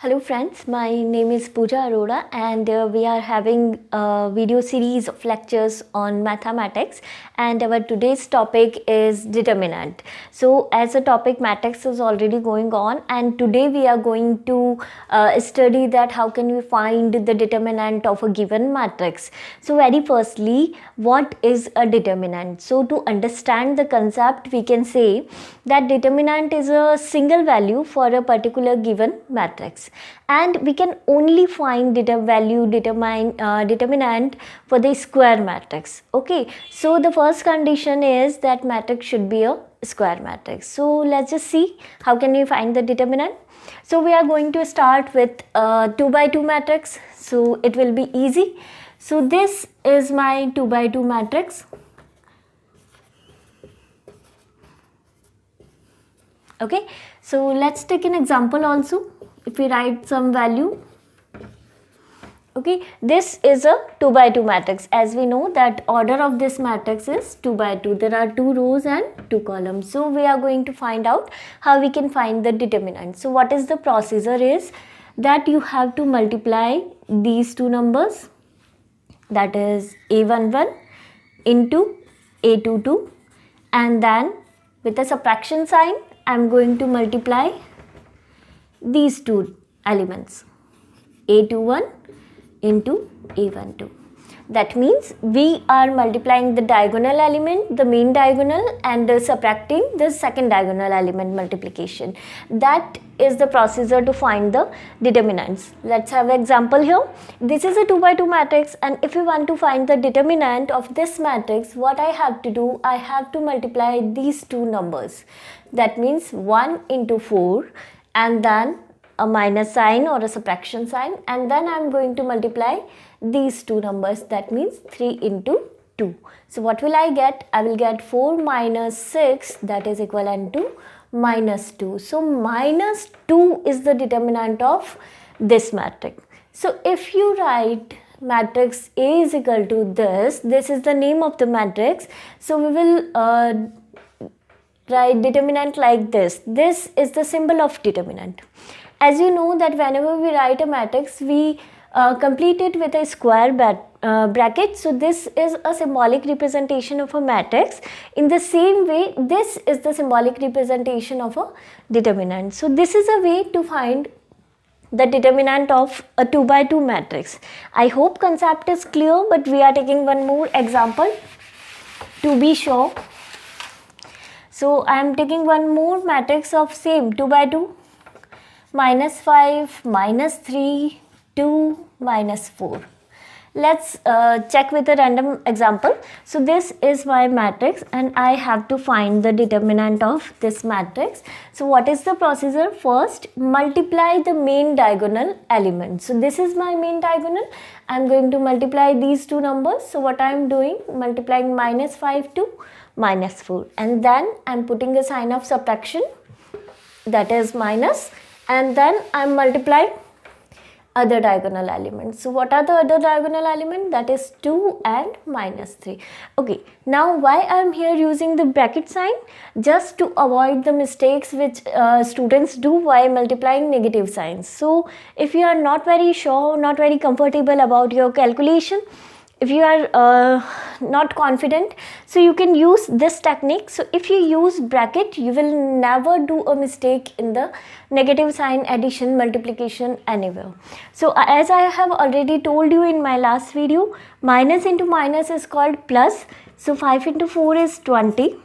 Hello friends, my name is Pooja Arora and we are having a video series of lectures on mathematics, and our today's topic is determinant. So as a topic, mathematics is already going on, and today we are going to study that how can we find the determinant of a given matrix. So very firstly, what is a determinant? So to understand the concept, we can say that determinant is a single value for a particular given matrix, and we can only find determinant for the square matrix. Okay, so the first condition is that matrix should be a square matrix. So let's just see how can we find the determinant. So we are going to start with a 2 by 2 matrix, so it will be easy. So this is my 2 by 2 matrix. Okay, so let's take an example also. If we write some value, okay, this is a 2 by 2 matrix. As we know that order of this matrix is 2 by 2. There are 2 rows and 2 columns. So we are going to find out how we can find the determinant. So what is the procedure is that you have to multiply these two numbers, that is A11 into A22, and then with a subtraction sign I am going to multiply these two elements, A21 into A12. That means we are multiplying the diagonal element, the main diagonal, and subtracting the second diagonal element multiplication. That is the procedure to find the determinants. Let's have an example here. This is a 2 by 2 matrix, and if we want to find the determinant of this matrix, what I have to do, I have to multiply these two numbers. That means 1 into 4 and then a minus sign or a subtraction sign, and then I am going to multiply these two numbers, that means 3 into 2. So what will I get? I will get 4 minus 6, that is equivalent to minus 2. So minus 2 is the determinant of this matrix. So if you write matrix A is equal to this is the name of the matrix. So we will write determinant like this. This is the symbol of determinant. As you know that whenever we write a matrix, we complete it with a square bracket. So this is a symbolic representation of a matrix. In the same way, this is the symbolic representation of a determinant. So this is a way to find the determinant of a 2 by 2 matrix. I hope concept is clear, but we are taking one more example to be sure. So I am taking one more matrix of same 2 by 2, minus 5, minus 3, 2, minus 4. Let's check with a random example. So this is my matrix and I have to find the determinant of this matrix. So what is the procedure? First, multiply the main diagonal element. So this is my main diagonal. I am going to multiply these two numbers. So what I am doing, multiplying minus 5 to minus 4, and then I am putting a sign of subtraction, that is minus, and then I am multiplying other diagonal elements. So what are the other diagonal elements? That is 2 and minus 3. Okay, now why I am here using the bracket sign? Just to avoid the mistakes which students do while multiplying negative signs. So if you are not very sure, not very comfortable about your calculation, if you are not confident, so you can use this technique. So if you use bracket, you will never do a mistake in the negative sign addition, multiplication anywhere. So as I have already told you in my last video, minus into minus is called plus. So 5 into 4 is 20,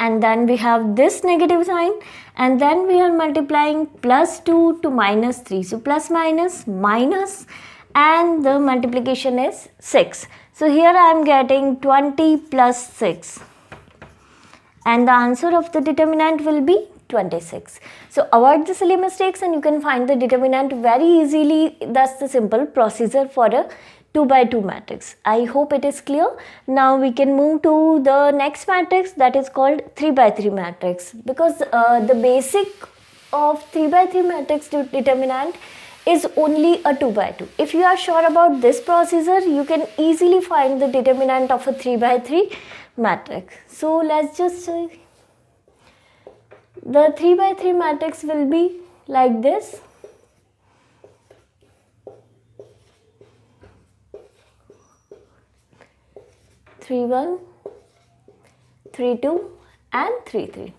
and then we have this negative sign, and then we are multiplying plus 2 to minus 3. So plus minus minus, and the multiplication is 6. So here I am getting 20 plus 6, and the answer of the determinant will be 26. So avoid the silly mistakes and you can find the determinant very easily. That's the simple procedure for a 2 by 2 matrix. I hope it is clear. Now we can move to the next matrix, that is called 3 by 3 matrix, because the basic of 3 by 3 matrix determinant is only a 2 by 2. If you are sure about this procedure, you can easily find the determinant of a 3 by 3 matrix. So let's just say the 3 by 3 matrix will be like this. 3 1, 3 2 and 3 3.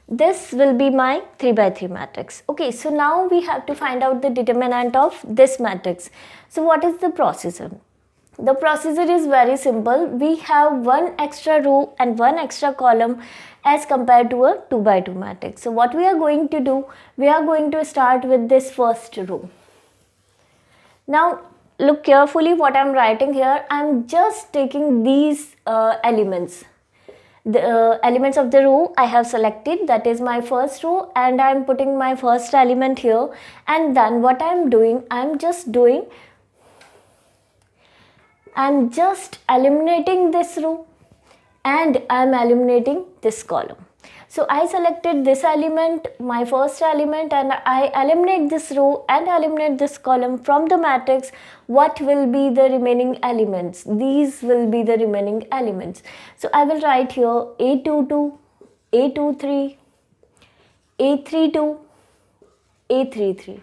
This will be my 3 by 3 matrix. Okay, so now we have to find out the determinant of this matrix. So what is the procedure? The procedure is very simple. We have one extra row and one extra column as compared to a 2 by 2 matrix. So what we are going to do, we are going to start with this first row. Now look carefully what I am writing here. I am just taking these elements. The elements of the row I have selected, that is my first row, and I am putting my first element here, and then what I am doing, I am just eliminating this row and I am eliminating this column. So I selected this element, my first element, and I eliminate this row and eliminate this column from the matrix. What will be the remaining elements? These will be the remaining elements. So I will write here A22, A23, A32, A33.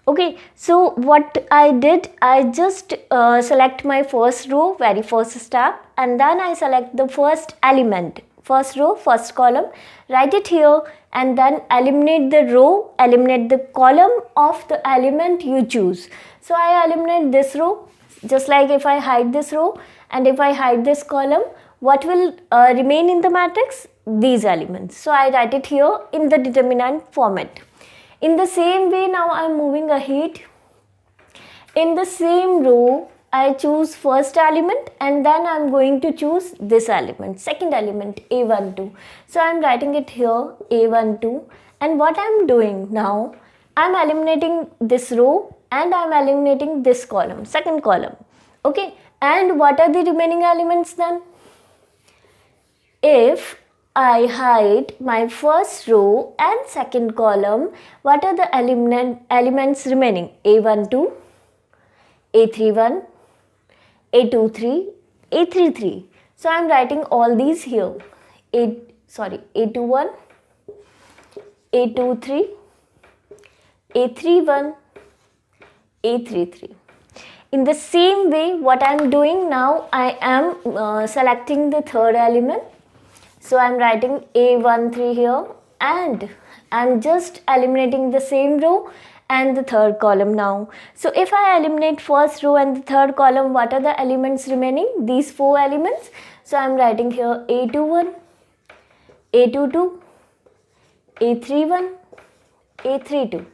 Okay, so what I did, I just select my first row, very first step, and then I select the first element, first row, first column, write it here, and then eliminate the row, eliminate the column of the element you choose. So I eliminate this row, just like if I hide this row and if I hide this column, what will remain in the matrix? These elements. So I write it here in the determinant format. In the same way, now I am moving ahead. In the same row, I choose first element and then I am going to choose this element, second element, A12. So I am writing it here, A12. And what I am doing now, I am eliminating this row and I am eliminating this column, second column. Okay, and what are the remaining elements then? If I hide my first row and second column, what are the elements remaining? A12, A31, A23, A33. So I am writing all these here. A21, A23, A31, A33. In the same way, what I am doing now, I am selecting the third element. So I am writing A13 here and I am just eliminating the same row and the third column now. So if I eliminate first row and the third column, what are the elements remaining? These four elements. So I am writing here A21, A22, A31, A32.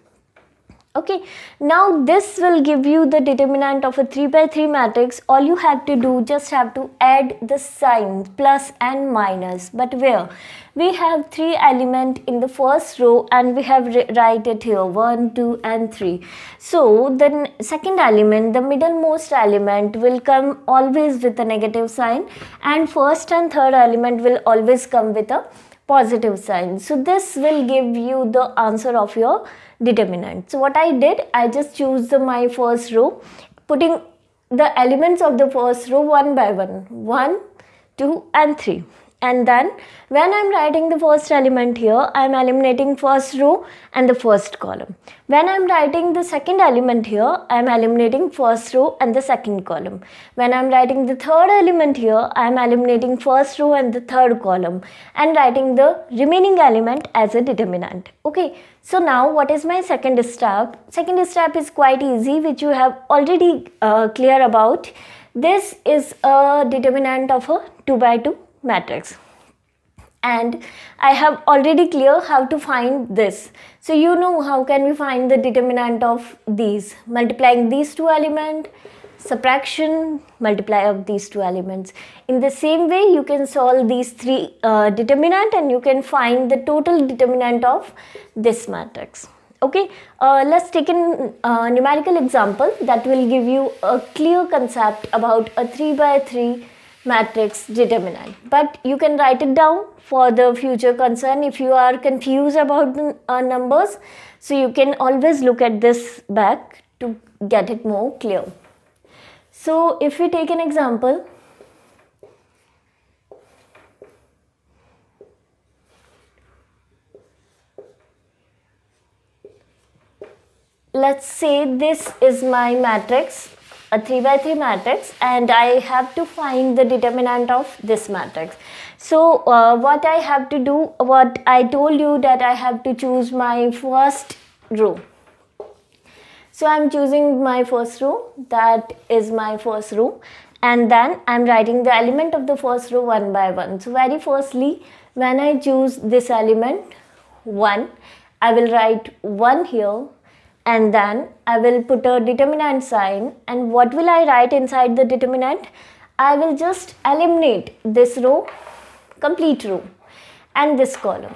Okay, now this will give you the determinant of a 3 by 3 matrix. All you have to do, just have to add the signs plus and minus. But where? We have 3 elements in the first row and we have write it here 1, 2 and 3. So the second element, the middlemost element will come always with a negative sign and first and third element will always come with a positive sign. So this will give you the answer of your determinant. So what I did, I just choose my first row, putting the elements of the first row one by one, 1, 2 and 3. And then when I am writing the first element here, I am eliminating first row and the first column. When I am writing the second element here, I am eliminating first row and the second column. When I am writing the third element here, I am eliminating first row and the third column and writing the remaining element as a determinant. Okay, so now what is my second step? Second step is quite easy, which you have already clear about. This is a determinant of a 2 by 2 matrix and I have already clear how to find this. So you know how can we find the determinant of these? Multiplying these two elements, subtraction, multiply of these two elements. In the same way you can solve these three determinant and you can find the total determinant of this matrix. Okay, let's take a numerical example that will give you a clear concept about a 3 by 3 matrix determinant, but you can write it down for the future concern if you are confused about the numbers. So you can always look at this back to get it more clear. So if we take an example, let's say this is my matrix a 3 by 3 matrix and I have to find the determinant of this matrix. So what I have to do, what I told you, that I have to choose my first row. So I'm choosing my first row, that is my first row, and then I'm writing the element of the first row one by one. So very firstly, when I choose this element 1, I will write 1 here, and then I will put a determinant sign. And what will I write inside the determinant? I will just eliminate this row, complete row, and this column.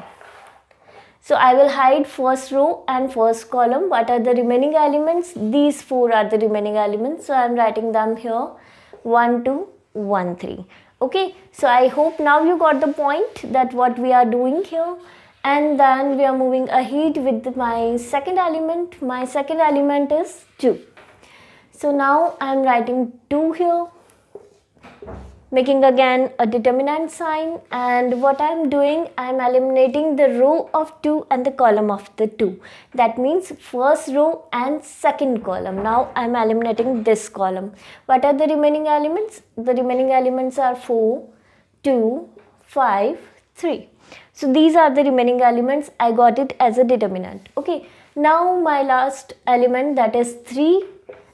So I will hide first row and first column. What are the remaining elements? These 4 are the remaining elements. So I am writing them here, 1, 2, 1, 3. Okay, so I hope now you got the point that what we are doing here. And then we are moving ahead with my second element. My second element is 2. So now I am writing 2 here, making again a determinant sign, and what I am doing, I am eliminating the row of 2 and the column of the 2. That means first row and second column. Now I am eliminating this column. What are the remaining elements? The remaining elements are 4, 2, 5, 3. So these are the remaining elements. I got it as a determinant. Okay, now my last element, that is 3.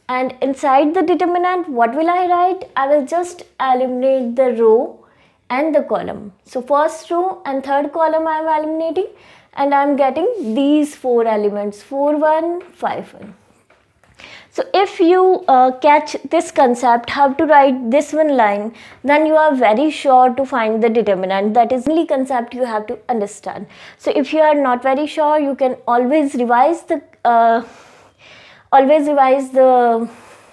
And inside the determinant, what will I write? I will just eliminate the row and the column. So first row and third column I am eliminating, and I am getting these 4 elements, 4, 1, 5, 1. So if you catch this concept, how to write this one line, then you are very sure to find the determinant. That is the only concept you have to understand. So if you are not very sure, you can always revise the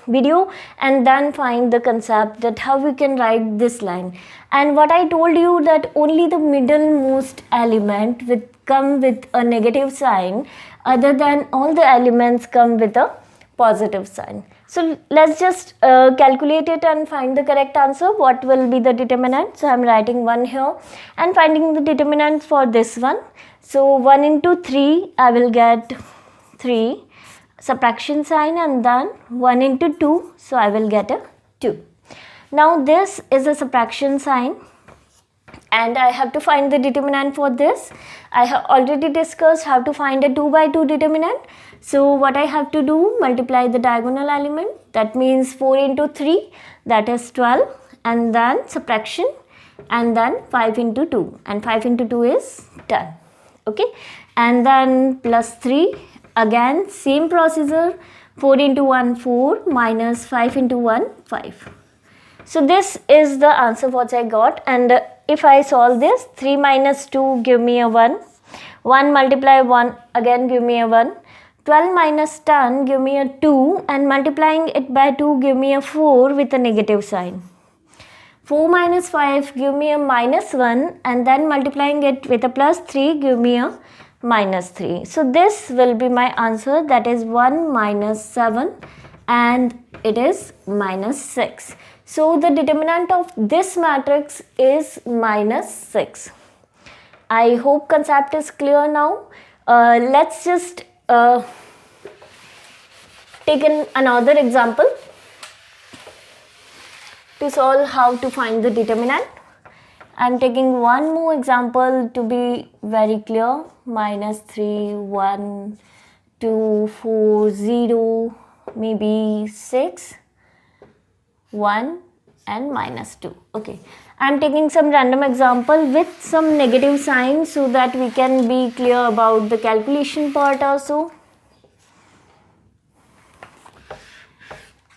video and then find the concept that how we can write this line. And what I told you, that only the middlemost element will come with a negative sign, other than all the elements come with a positive sign. So let's just calculate it and find the correct answer. What will be the determinant? So I'm writing 1 here and finding the determinant for this one. So 1 into 3, I will get 3, subtraction sign, and then 1 into 2, so I will get a 2. Now this is a subtraction sign and I have to find the determinant for this. I have already discussed how to find a 2 by 2 determinant. So what I have to do, multiply the diagonal element, that means 4 into 3, that is 12, and then subtraction, and then 5 into 2, and 5 into 2 is 10. Okay, and then plus 3, again same procedure, 4 into 1 4 minus 5 into 1 5. So this is the answer what I got. And if I solve this, 3 minus 2 give me a 1, 1 multiply 1 again give me a 1, 12 minus 10 give me a 2, and multiplying it by 2 give me a 4 with a negative sign. 4 minus 5 give me a minus 1, and then multiplying it with a plus 3 give me a minus 3. So this will be my answer, that is 1 minus 7, and it is minus 6. So the determinant of this matrix is minus 6. I hope concept is clear now. Let's just take another example to solve how to find the determinant. I am taking one more example to be very clear. Minus 3, 1, 2, 4, 0, maybe 6, 1 and minus 2. Okay, I am taking some random example with some negative signs so that we can be clear about the calculation part also.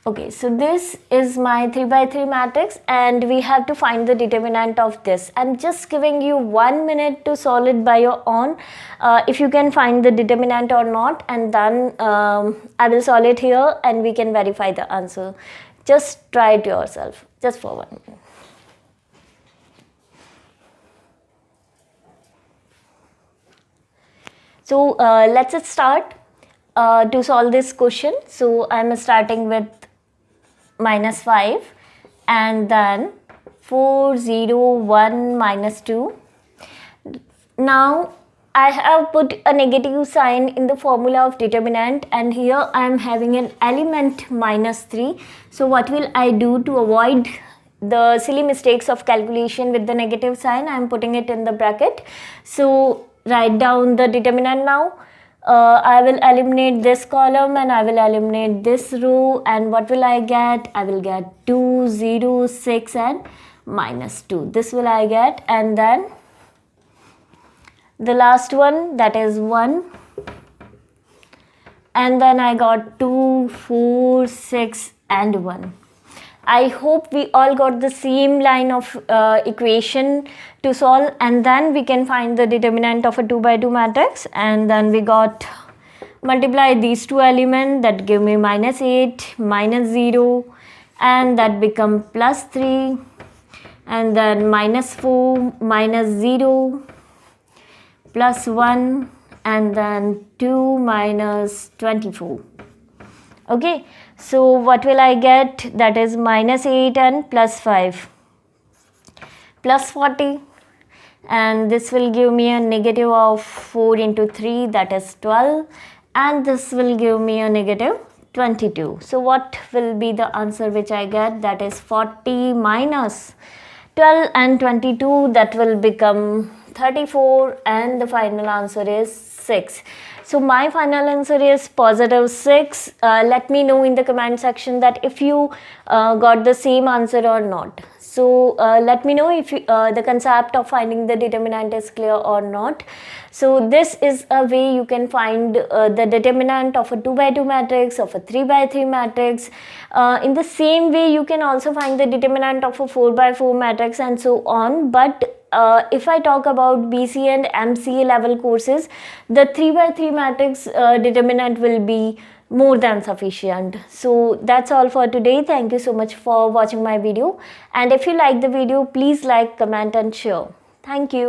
Okay, so this is my 3 by 3 matrix and we have to find the determinant of this. I'm just giving you 1 minute to solve it by your own, if you can find the determinant or not, and then I will solve it here and we can verify the answer. Just try it yourself, just for 1 minute. So let's start to solve this question. So I'm starting with minus 5 and then 4, 0, 1, minus 2. Now I have put a negative sign in the formula of determinant, and here I am having an element -3. So what will I do to avoid the silly mistakes of calculation with the negative sign? I am putting it in the bracket. So write down the determinant now. I will eliminate this column and I will eliminate this row, and what will I get? I will get 2, 0, 6 and -2. This will I get, and then the last one, that is 1, and then I got 2, 4, 6 and 1. I hope we all got the same line of equation to solve, and then we can find the determinant of a 2 by 2 matrix. And then we got multiply these two elements, that give me -8, -0, and that become +3, and then -4, -0, +1, and then 2 -24. Okay, so what will I get? That is -8 and +5, +40, and this will give me a negative of 4 into 3, that is 12, and this will give me a negative 22. So what will be the answer which I get? That is 40 minus 12 and 22, that will become 34, and the final answer is 6. So my final answer is positive 6. Let me know in the comment section that if you got the same answer or not. So let me know if the concept of finding the determinant is clear or not. So this is a way you can find the determinant of a 2 by 2 matrix, of a 3 by 3 matrix. In the same way you can also find the determinant of a 4 by 4 matrix and so on. But if I talk about BCA and MCA level courses, the 3 by 3 matrix determinant will be more than sufficient. So that's all for today. Thank you so much for watching my video, and if you like the video, please like, comment and share. Thank you.